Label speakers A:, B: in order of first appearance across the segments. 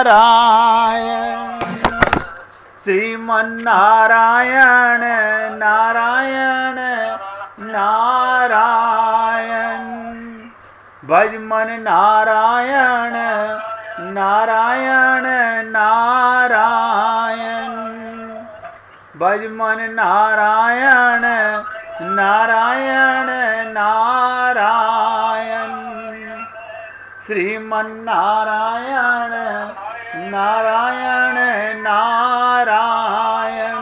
A: नारायण श्रीमन्नारायण नारायण नारायण भज मन नारायण नारायण नारायण भज मन नारायण नारायण नारायण श्रीमन्नारायण नारायण नारायण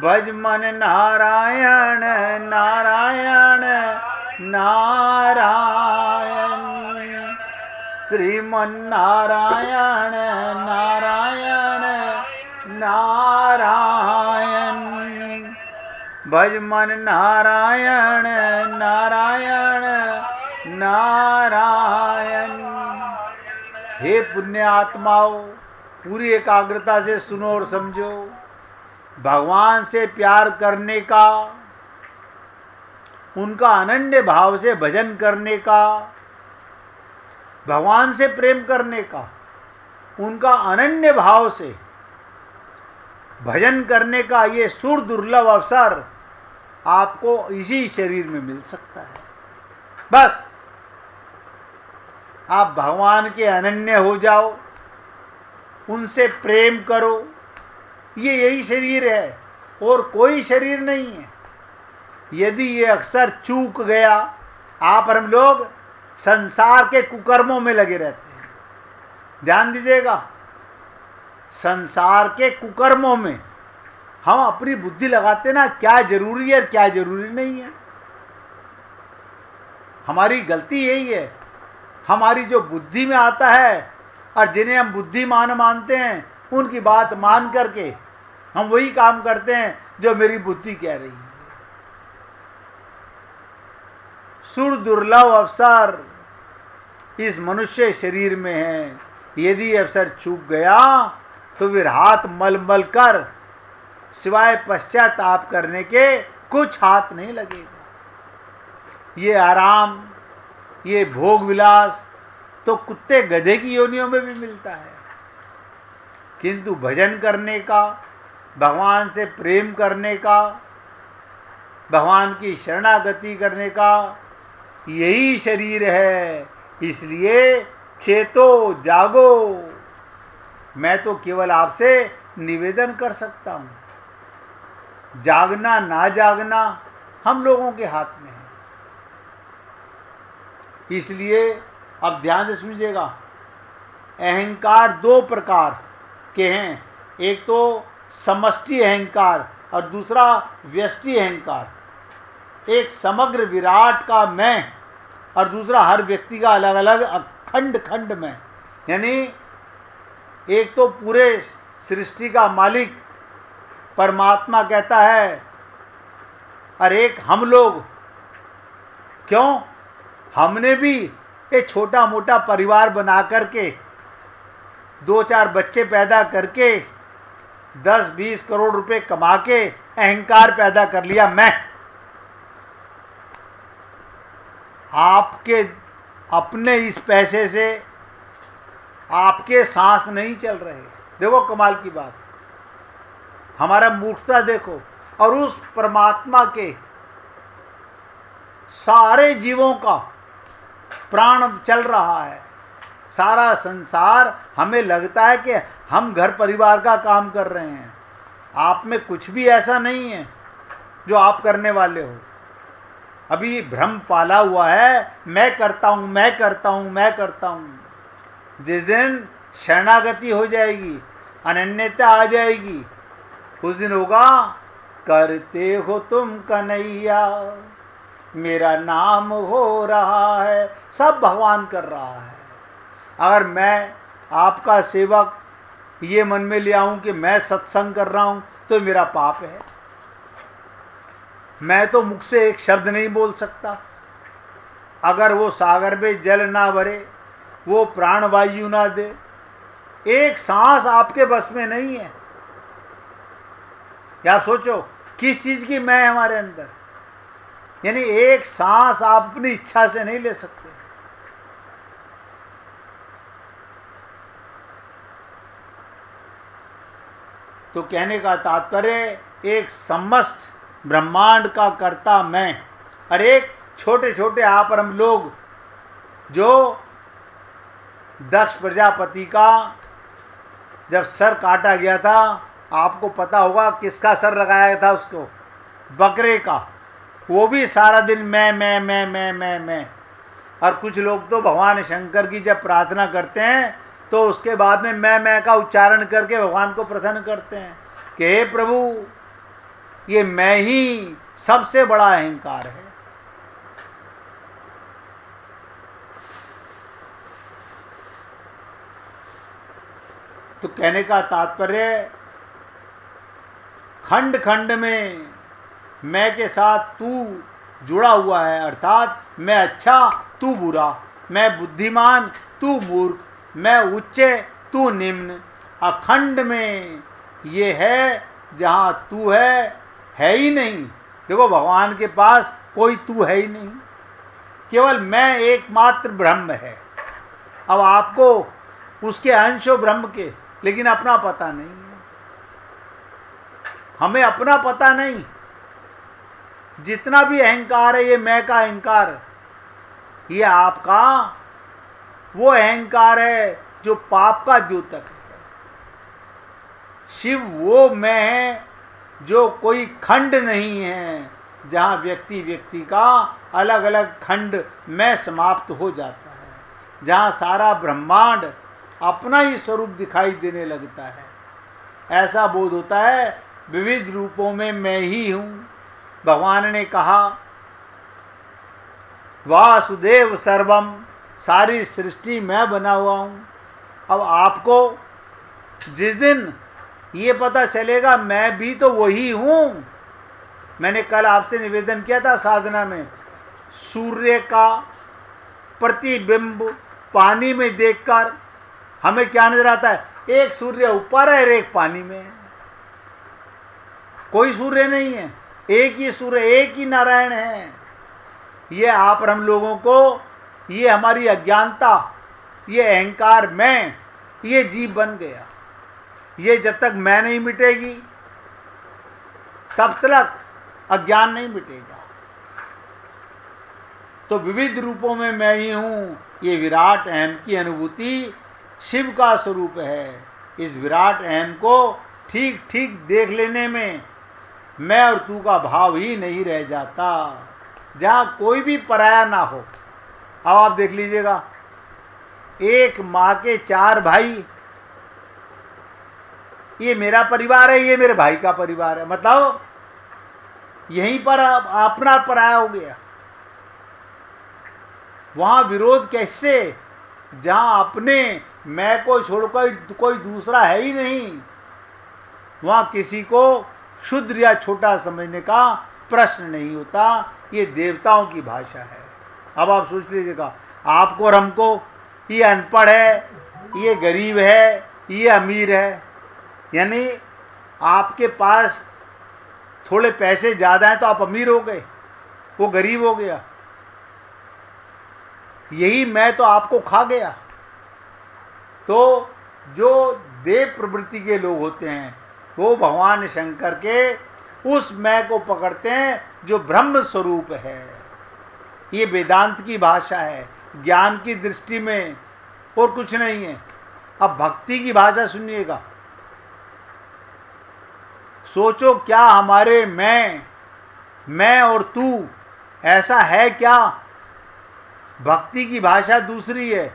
A: भज मन नारायण नारायण नारायण श्रीमन्नारायण नारायण नारायण भज मन नारायण नारायण नारायण। हे पुण्य आत्माओं, पूरी एकाग्रता से सुनो और समझो। भगवान से प्यार करने का, उनका अनन्य भाव से भजन करने का, भगवान से प्रेम करने का, उनका अनन्य भाव से भजन करने का ये सुर दुर्लभ अवसर आपको इसी शरीर में मिल सकता है। बस आप भगवान के अनन्य हो जाओ, उनसे प्रेम करो, ये यही शरीर है और कोई शरीर नहीं है। यदि ये अक्सर चूक गया, आप और हम लोग संसार के कुकर्मों में लगे रहते हैं। ध्यान दीजिएगा, संसार के कुकर्मों में हम अपनी बुद्धि लगाते ना, क्या जरूरी है क्या जरूरी नहीं है। हमारी गलती यही है, हमारी जो बुद्धि में आता है और जिन्हें हम बुद्धिमान मानते हैं, उनकी बात मान करके हम वही काम करते हैं जो मेरी बुद्धि कह रही है। सुर दुर्लभ अवसर इस मनुष्य शरीर में है। यदि अवसर चूक गया तो फिर हाथ मल मल कर सिवाय पश्चाताप करने के कुछ हाथ नहीं लगेगा। ये आराम, ये भोग विलास तो कुत्ते गधे की योनियों में भी मिलता है, किंतु भजन करने का, भगवान से प्रेम करने का, भगवान की शरणागति करने का यही शरीर है। इसलिए चेतो जागो। मैं तो केवल आपसे निवेदन कर सकता हूं, जागना ना जागना हम लोगों के हाथ में है। इसलिए अब ध्यान से सुनिएगा, अहंकार दो प्रकार के हैं, एक तो समष्टि अहंकार और दूसरा व्यष्टि अहंकार। एक समग्र विराट का मैं और दूसरा हर व्यक्ति का अलग अलग अखंड खंड में। यानी एक तो पूरे सृष्टि का मालिक परमात्मा कहता है, और एक हम लोग। क्यों? हमने भी एक छोटा मोटा परिवार बना करके, 2-4 बच्चे पैदा करके, 10-20 करोड़ रुपए कमा के अहंकार पैदा कर लिया। मैं आपके अपने इस पैसे से आपके सांस नहीं चल रहे। देखो कमाल की बात, हमारा मूर्खता देखो। और उस परमात्मा के सारे जीवों का प्राण चल रहा है। सारा संसार, हमें लगता है कि हम घर परिवार का काम कर रहे हैं। आप में कुछ भी ऐसा नहीं है जो आप करने वाले हो। अभी भ्रम पाला हुआ है, मैं करता हूं मैं करता हूं मैं करता हूं। जिस दिन शरणागति हो जाएगी, अनन्यता आ जाएगी, उस दिन होगा करते हो तुम कन्हैया, मेरा नाम हो रहा है। सब भगवान कर रहा है। अगर मैं आपका सेवक ये मन में ले आऊं कि मैं सत्संग कर रहा हूं तो मेरा पाप है। मैं तो मुख से एक शब्द नहीं बोल सकता। अगर वो सागर में जल ना भरे, वो प्राण वायु ना दे, एक सांस आपके बस में नहीं है। या आप सोचो किस चीज की मैं हमारे अंदर, यानी एक सांस आप अपनी इच्छा से नहीं ले सकते। तो कहने का तात्पर्य एक समस्त ब्रह्मांड का कर्ता मैं, और एक छोटे छोटे आप और हम लोग, जो दक्ष प्रजापति का जब सर काटा गया था, आपको पता होगा किसका सर लगाया था उसको, बकरे का, वो भी सारा दिन मैं। और कुछ लोग तो भगवान शंकर की जब प्रार्थना करते हैं तो उसके बाद में मैं का उच्चारण करके भगवान को प्रसन्न करते हैं कि हे प्रभु, ये मैं ही सबसे बड़ा अहंकार है। तो कहने का तात्पर्य, खंड खंड में मैं के साथ तू जुड़ा हुआ है, अर्थात मैं अच्छा तू बुरा, मैं बुद्धिमान तू मूर्ख, मैं उच्च तू निम्न, अखंड में ये है जहाँ तू है ही नहीं। देखो, भगवान के पास कोई तू है ही नहीं, केवल मैं एकमात्र ब्रह्म है। अब आपको उसके अंश हो ब्रह्म के, लेकिन अपना पता नहीं है, हमें अपना पता नहीं। जितना भी अहंकार है, ये मैं का अहंकार, ये आपका वो अहंकार है जो पाप का द्योतक है। शिव वो मैं है जो कोई खंड नहीं है, जहाँ व्यक्ति व्यक्ति का अलग अलग खंड में समाप्त हो जाता है, जहाँ सारा ब्रह्मांड अपना ही स्वरूप दिखाई देने लगता है। ऐसा बोध होता है विविध रूपों में मैं ही हूँ। भगवान ने कहा वासुदेव सर्वम, सारी सृष्टि मैं बना हुआ हूँ। अब आपको जिस दिन ये पता चलेगा मैं भी तो वही हूँ, मैंने कल आपसे निवेदन किया था साधना में, सूर्य का प्रतिबिंब पानी में देखकर हमें क्या नजर आता है, एक सूर्य ऊपर है और एक पानी में है, कोई सूर्य नहीं है, एक ही सूर्य, एक ही नारायण है। ये आप और हम लोगों को, ये हमारी अज्ञानता, ये अहंकार मैं, ये जीव बन गया। ये जब तक मैं नहीं मिटेगी तब तक अज्ञान नहीं मिटेगा। तो विविध रूपों में मैं ही हूँ, ये विराट अहम की अनुभूति शिव का स्वरूप है। इस विराट अहम को ठीक ठीक देख लेने में मैं और तू का भाव ही नहीं रह जाता, जहाँ कोई भी पराया ना हो। अब आप देख लीजिएगा, एक माँ के 4 भाई, ये मेरा परिवार है, ये मेरे भाई का परिवार है, मतलब यहीं पर अपना पराया हो गया। वहाँ विरोध कैसे, जहाँ अपने मैं को छोड़कर कोई दूसरा है ही नहीं, वहाँ किसी को क्षुद्र या छोटा समझने का प्रश्न नहीं होता। ये देवताओं की भाषा है। अब आप सोच लीजिएगा, आपको और हमको, ये अनपढ़ है, ये गरीब है, ये अमीर है, यानी आपके पास थोड़े पैसे ज़्यादा हैं तो आप अमीर हो गए, वो गरीब हो गया। यही मैं तो आपको खा गया। तो जो देव प्रवृत्ति के लोग होते हैं वो भगवान शंकर के उस मैं को पकड़ते हैं जो ब्रह्म स्वरूप है। ये वेदांत की भाषा है, ज्ञान की दृष्टि में और कुछ नहीं है। अब भक्ति की भाषा सुनिएगा, सोचो क्या हमारे मैं और तू ऐसा है क्या? भक्ति की भाषा दूसरी है,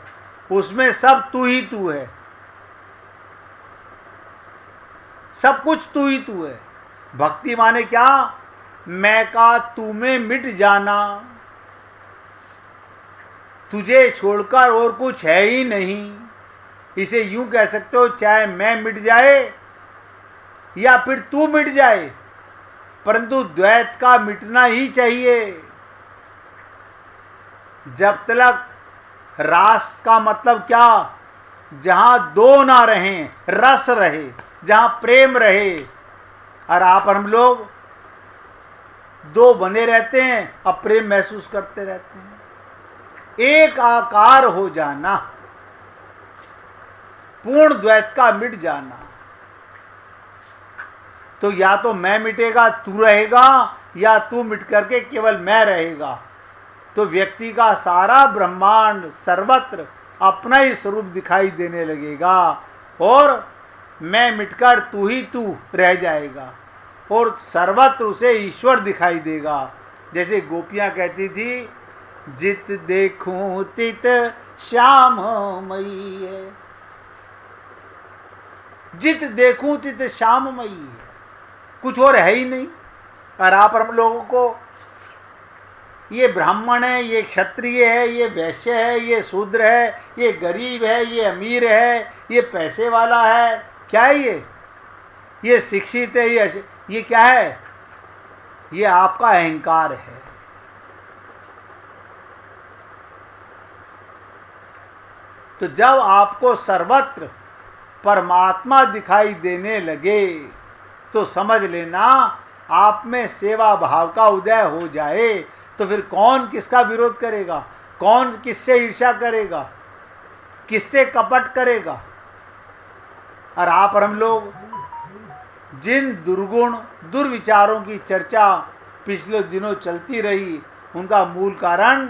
A: उसमें सब तू ही तू है, सब कुछ तू ही तू है। भक्ति माने क्या? मैं का तू में मिट जाना, तुझे छोड़कर और कुछ है ही नहीं। इसे यूं कह सकते हो, चाहे मैं मिट जाए या फिर तू मिट जाए, परंतु द्वैत का मिटना ही चाहिए। जब तक रास का मतलब क्या? जहां दो ना रहें, रस रहे, जहां प्रेम रहे। और आप हम लोग दो बने रहते हैं, अब प्रेम महसूस करते रहते हैं। एक आकार हो जाना, पूर्ण द्वैत का मिट जाना। तो या तो मैं मिटेगा तू रहेगा, या तू मिट करके केवल मैं रहेगा। तो व्यक्ति का सारा ब्रह्मांड सर्वत्र अपना ही स्वरूप दिखाई देने लगेगा और मैं मिटकर तू ही तू रह जाएगा और सर्वत्र उसे ईश्वर दिखाई देगा। जैसे गोपियां कहती थी, जित देखूं तित श्याम मई है, जित देखूं तित श्याम मई है, कुछ और है ही नहीं। और आप हम लोगों को ये ब्राह्मण है, ये क्षत्रिय है, ये वैश्य है, ये शूद्र है, ये गरीब है, ये अमीर है, ये पैसे वाला है, क्या है ये शिक्षित है, ये क्या है? ये आपका अहंकार है। तो जब आपको सर्वत्र परमात्मा दिखाई देने लगे तो समझ लेना आप में सेवा भाव का उदय हो जाए, तो फिर कौन किसका विरोध करेगा, कौन किससे ईर्ष्या करेगा, किससे कपट करेगा। और आप और हम लोग जिन दुर्गुण दुर्विचारों की चर्चा पिछले दिनों चलती रही, उनका मूल कारण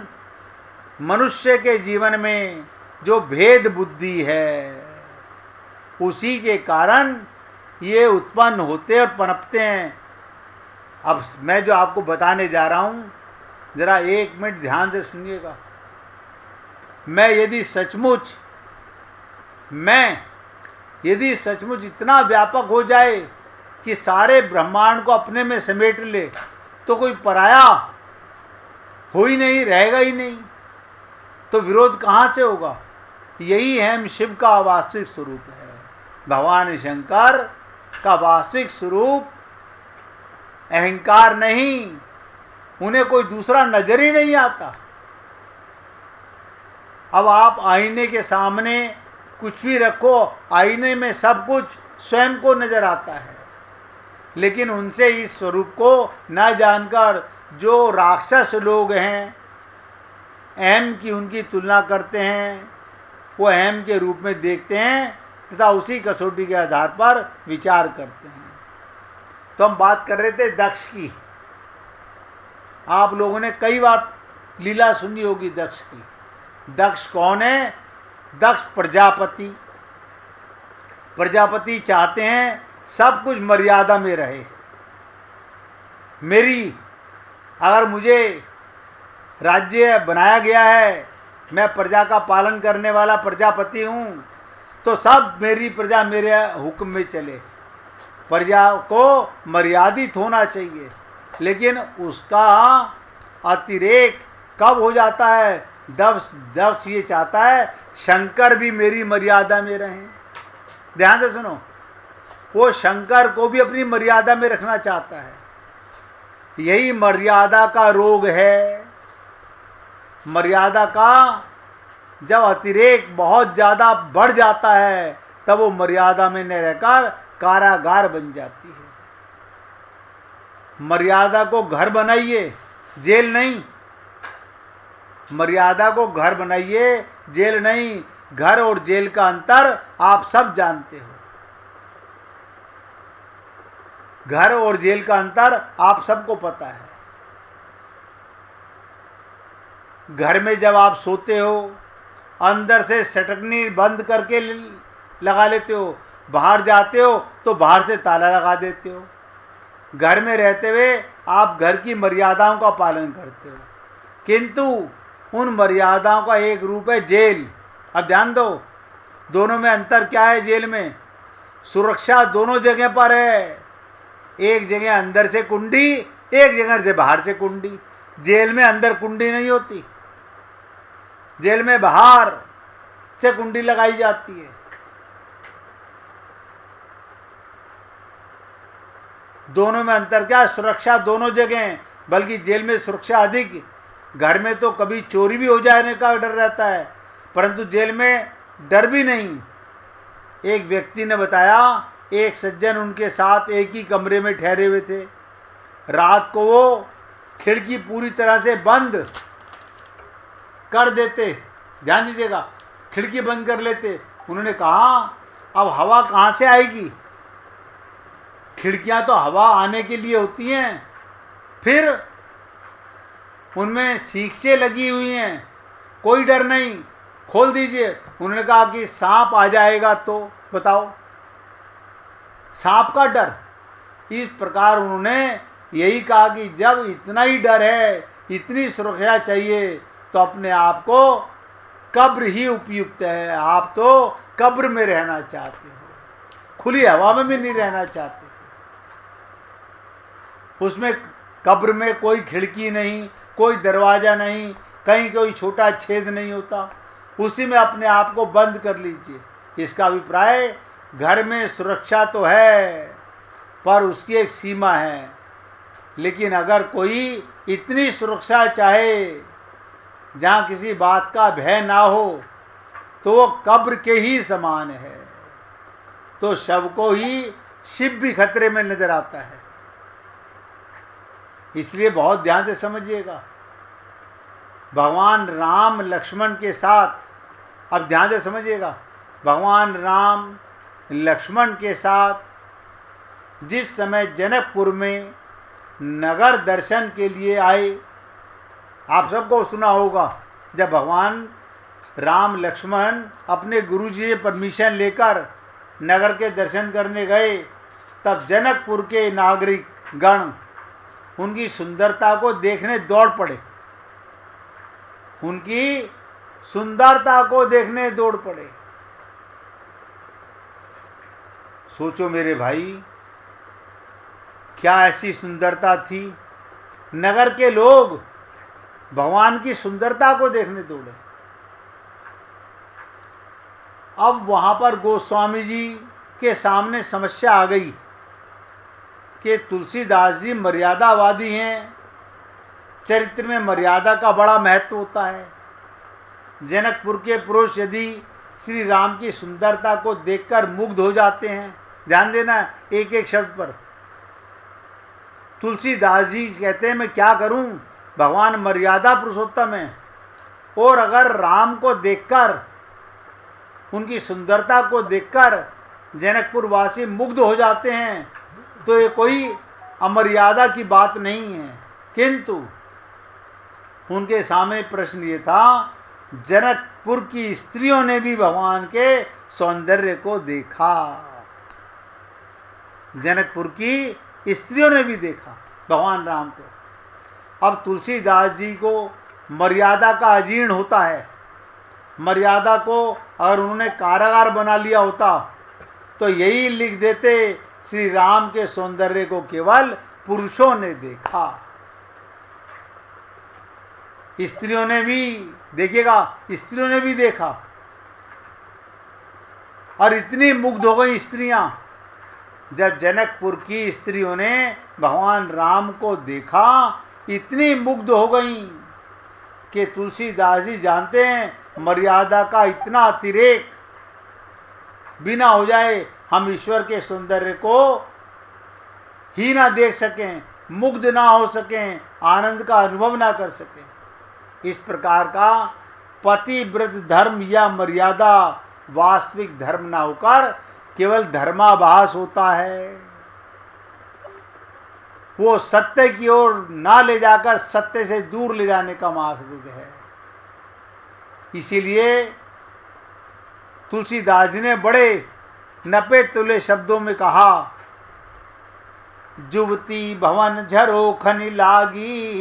A: मनुष्य के जीवन में जो भेद बुद्धि है, उसी के कारण ये उत्पन्न होते और पनपते हैं। अब मैं जो आपको बताने जा रहा हूँ, जरा 1 मिनट ध्यान से सुनिएगा। मैं यदि सचमुच इतना व्यापक हो जाए कि सारे ब्रह्मांड को अपने में समेट ले, तो कोई पराया हो ही नहीं, रहेगा ही नहीं, तो विरोध कहाँ से होगा? यही है शिव का वास्तविक स्वरूप है। भगवान शंकर का वास्तविक स्वरूप अहंकार नहीं, उन्हें कोई दूसरा नजर ही नहीं आता। अब आप आईने के सामने कुछ भी रखो, आईने में सब कुछ स्वयं को नजर आता है, लेकिन उनसे इस स्वरूप को न जानकर जो राक्षस लोग हैं, अहम की उनकी तुलना करते हैं, वो अहम के रूप में देखते हैं तथा उसी कसौटी के आधार पर विचार करते हैं। तो हम बात कर रहे थे दक्ष की। आप लोगों ने कई बार लीला सुनी होगी दक्ष की। दक्ष कौन है? दक्ष प्रजापति। प्रजापति चाहते हैं सब कुछ मर्यादा में रहे। अगर मुझे राज्य बनाया गया है, मैं प्रजा का पालन करने वाला प्रजापति हूँ, तो सब मेरी प्रजा मेरे हुक्म में चले। प्रजा को मर्यादित होना चाहिए, लेकिन उसका अतिरेक कब हो जाता है? दक्ष ये चाहता है शंकर भी मेरी मर्यादा में रहें। ध्यान से सुनो, वो शंकर को भी अपनी मर्यादा में रखना चाहता है। यही मर्यादा का रोग है। मर्यादा का जब अतिरेक बहुत ज़्यादा बढ़ जाता है, तब वो मर्यादा में न रहकर कारागार बन जाती है। मर्यादा को घर बनाइए, जेल नहीं। मर्यादा को घर बनाइए, जेल नहीं। घर और जेल का अंतर आप सब जानते हो। घर और जेल का अंतर आप सबको पता है। घर में जब आप सोते हो, अंदर से सटकनी बंद करके लगा लेते हो, बाहर जाते हो तो बाहर से ताला लगा देते हो। घर में रहते हुए आप घर की मर्यादाओं का पालन करते हो, किंतु उन मर्यादाओं का एक रूप है जेल। अब ध्यान दो, दोनों में अंतर क्या है? जेल में सुरक्षा दोनों जगह पर है। एक जगह अंदर से कुंडी, एक जगह से बाहर से कुंडी। जेल में अंदर कुंडी नहीं होती, जेल में बाहर से कुंडी लगाई जाती है। दोनों में अंतर क्या? सुरक्षा दोनों जगह, बल्कि जेल में सुरक्षा अधिक। घर में तो कभी चोरी भी हो जाने का डर रहता है, परंतु जेल में डर भी नहीं। एक व्यक्ति ने बताया, एक सज्जन उनके साथ एक ही कमरे में ठहरे हुए थे। रात को वो खिड़की पूरी तरह से बंद कर देते। ध्यान दीजिएगा, खिड़की बंद कर लेते। उन्होंने कहा, अब हवा कहाँ से आएगी? खिड़कियां तो हवा आने के लिए होती हैं, फिर उनमें सीखचे लगी हुई हैं, कोई डर नहीं, खोल दीजिए। उन्होंने कहा कि सांप आ जाएगा तो बताओ, सांप का डर। इस प्रकार उन्होंने यही कहा कि जब इतना ही डर है, इतनी सुरक्षा चाहिए, तो अपने आप को कब्र ही उपयुक्त है। आप तो कब्र में रहना चाहते हो, खुली हवा में भी नहीं रहना चाहते। उसमें कब्र में कोई खिड़की नहीं, कोई दरवाजा नहीं, कहीं कोई छोटा छेद नहीं होता, उसी में अपने आप को बंद कर लीजिए। इसका अभिप्राय घर में सुरक्षा तो है, पर उसकी एक सीमा है। लेकिन अगर कोई इतनी सुरक्षा चाहे जहाँ किसी बात का भय ना हो, तो वो कब्र के ही समान है। तो शव को ही शिव भी खतरे में नजर आता है। इसलिए बहुत ध्यान से समझिएगा। भगवान राम लक्ष्मण के साथ, अब ध्यान से समझिएगा, भगवान राम लक्ष्मण के साथ जिस समय जनकपुर में नगर दर्शन के लिए आए, आप सबको सुना होगा, जब भगवान राम लक्ष्मण अपने गुरुजी से परमिशन लेकर नगर के दर्शन करने गए, तब जनकपुर के नागरिक गण उनकी सुंदरता को देखने दौड़ पड़े, उनकी सुंदरता को देखने दौड़ पड़े। सोचो मेरे भाई, क्या ऐसी सुंदरता थी, नगर के लोग भगवान की सुंदरता को देखने दौड़े। अब वहां पर गोस्वामी जी के सामने समस्या आ गई कि तुलसीदास जी मर्यादावादी हैं, चरित्र में मर्यादा का बड़ा महत्व होता है। जनकपुर के पुरुष यदि श्री राम की सुंदरता को देखकर मुग्ध हो जाते हैं, ध्यान देना एक एक शब्द पर। तुलसीदास जी कहते हैं मैं क्या करूं, भगवान मर्यादा पुरुषोत्तम है, और अगर राम को देखकर, उनकी सुंदरता को देखकर जनकपुर वासी मुग्ध हो जाते हैं, तो ये कोई अमर्यादा की बात नहीं है। किंतु उनके सामने प्रश्न ये था, जनकपुर की स्त्रियों ने भी भगवान के सौंदर्य को देखा, जनकपुर की स्त्रियों ने भी देखा भगवान राम को। अब तुलसीदास जी को मर्यादा का अजीर्ण होता है। मर्यादा को अगर उन्होंने कारागार बना लिया होता तो यही लिख देते, श्री राम के सौंदर्य को केवल पुरुषों ने देखा, स्त्रियों ने भी, देखिएगा, स्त्रियों ने भी देखा। और इतनी मुग्ध हो गई स्त्रियां, जब जनकपुर की स्त्रियों ने भगवान राम को देखा, इतनी मुग्ध हो गई कि तुलसीदास जी जानते हैं मर्यादा का इतना अतिरेक बिना हो जाए हम ईश्वर के सौंदर्य को ही ना देख सकें, मुग्ध ना हो सकें, आनंद का अनुभव ना कर सकें। इस प्रकार का पतिव्रत धर्म या मर्यादा वास्तविक धर्म ना होकर केवल धर्माभास होता है। वो सत्य की ओर ना ले जाकर सत्य से दूर ले जाने का मकसद है। इसीलिए तुलसीदास जी ने बड़े नपे तुले शब्दों में कहा, जुवती भवन झरोखन लागी।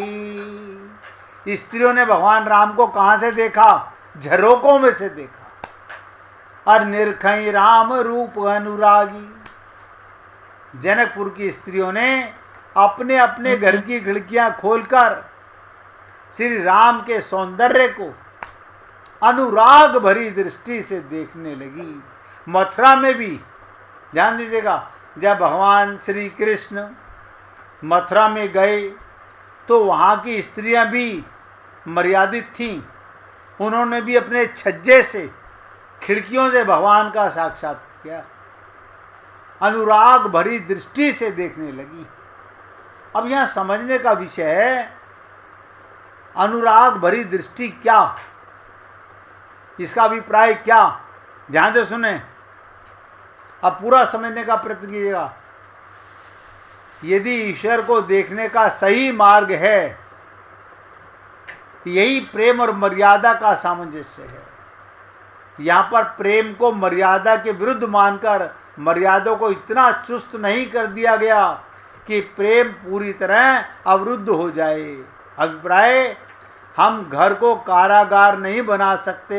A: स्त्रियों ने भगवान राम को कहां से देखा? झरोकों में से देखा। और निरखई राम रूप अनुरागी। जनकपुर की स्त्रियों ने अपने अपने घर की खिड़कियां खोलकर श्री राम के सौंदर्य को अनुराग भरी दृष्टि से देखने लगी। मथुरा में भी ध्यान दीजिएगा, जब भगवान श्री कृष्ण मथुरा में गए तो वहाँ की स्त्रियां भी मर्यादित थीं। उन्होंने भी अपने छज्जे से, खिड़कियों से भगवान का साक्षात किया, अनुराग भरी दृष्टि से देखने लगी। अब यहाँ समझने का विषय है, अनुराग भरी दृष्टि क्या, इसका अभिप्राय क्या? ध्यान से सुने, अब पूरा समझने का प्रयत्न कीजिएगा। यदि ईश्वर को देखने का सही मार्ग है, यही प्रेम और मर्यादा का सामंजस्य है। यहाँ पर प्रेम को मर्यादा के विरुद्ध मानकर मर्यादा को इतना चुस्त नहीं कर दिया गया कि प्रेम पूरी तरह अवरुद्ध हो जाए। अभिप्राय, हम घर को कारागार नहीं बना सकते।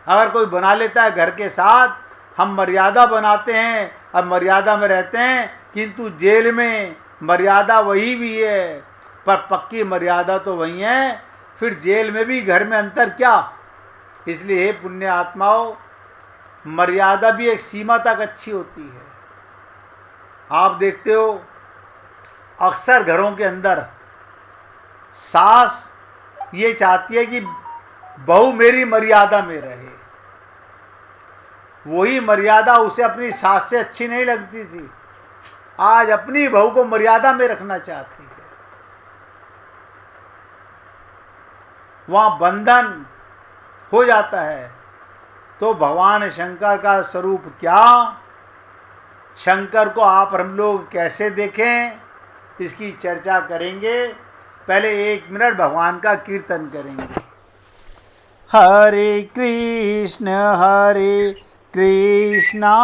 A: अगर कोई बना लेता है घर के साथ, हम मर्यादा बनाते हैं और मर्यादा में रहते हैं, किंतु जेल में मर्यादा वही भी है, पर पक्की मर्यादा तो वही है। फिर जेल में भी घर में अंतर क्या? इसलिए हे पुण्य आत्माओं, मर्यादा भी एक सीमा तक अच्छी होती है। आप देखते हो अक्सर घरों के अंदर सास ये चाहती है कि बहू मेरी मर्यादा में रहे। वही मर्यादा उसे अपनी सास से अच्छी नहीं लगती थी, आज अपनी बहू को मर्यादा में रखना चाहती है। वहां बंधन हो जाता है। तो भगवान शंकर का स्वरूप क्या, शंकर को आप हम लोग कैसे देखें, इसकी चर्चा करेंगे। पहले 1 मिनट भगवान का कीर्तन करेंगे। हरे कृष्ण कृष्णा